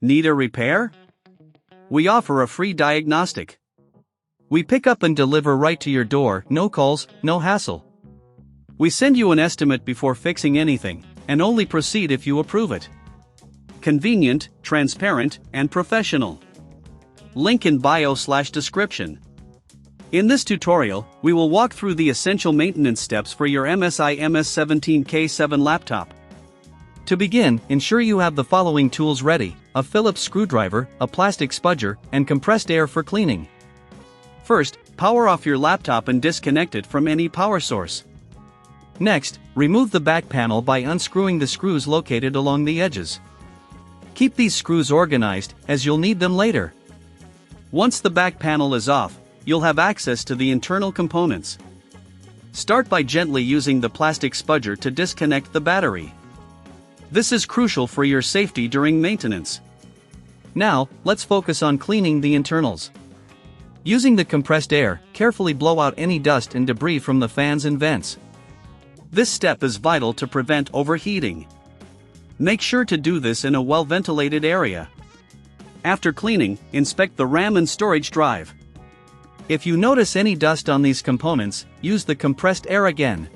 Need a repair? We offer a free diagnostic. We pick up and deliver right to your door, no calls, no hassle. We send you an estimate before fixing anything, and only proceed if you approve it. Convenient, transparent, and professional. Link in bio/description. In this tutorial, we will walk through the essential maintenance steps for your MSI MS17K7 laptop. To begin, ensure you have the following tools ready: a Phillips screwdriver, a plastic spudger, and compressed air for cleaning. First, power off your laptop and disconnect it from any power source. Next, remove the back panel by unscrewing the screws located along the edges. Keep these screws organized, as you'll need them later. Once the back panel is off, you'll have access to the internal components. Start by gently using the plastic spudger to disconnect the battery. This is crucial for your safety during maintenance. Now, let's focus on cleaning the internals. Using the compressed air, carefully blow out any dust and debris from the fans and vents. This step is vital to prevent overheating. Make sure to do this in a well-ventilated area. After cleaning, inspect the RAM and storage drive. If you notice any dust on these components, use the compressed air again.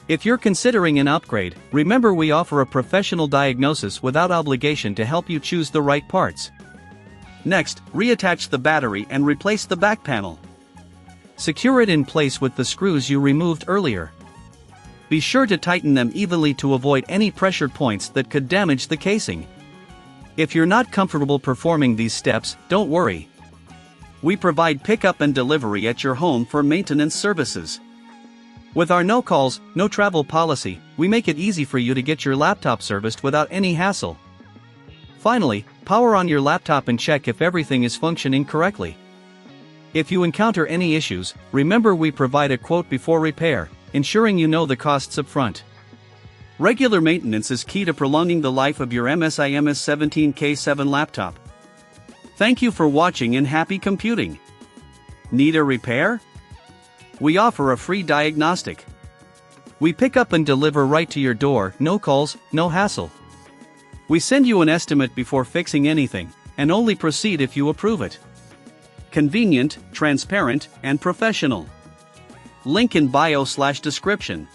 If you're considering an upgrade, remember we offer a professional diagnosis without obligation to help you choose the right parts. Next, reattach the battery and replace the back panel. Secure it in place with the screws you removed earlier. Be sure to tighten them evenly to avoid any pressure points that could damage the casing. If you're not comfortable performing these steps, don't worry. We provide pickup and delivery at your home for maintenance services. With our no calls, no travel policy, we make it easy for you to get your laptop serviced without any hassle. Finally, power on your laptop and check if everything is functioning correctly. If you encounter any issues, remember we provide a quote before repair, ensuring you know the costs up front. Regular maintenance is key to prolonging the life of your MSI MS17K7 laptop. Thank you for watching and happy computing. Need a repair? We offer a free diagnostic. We pick up and deliver right to your door, no calls, no hassle. We send you an estimate before fixing anything, and only proceed if you approve it. Convenient, transparent, and professional. Link in bio/description.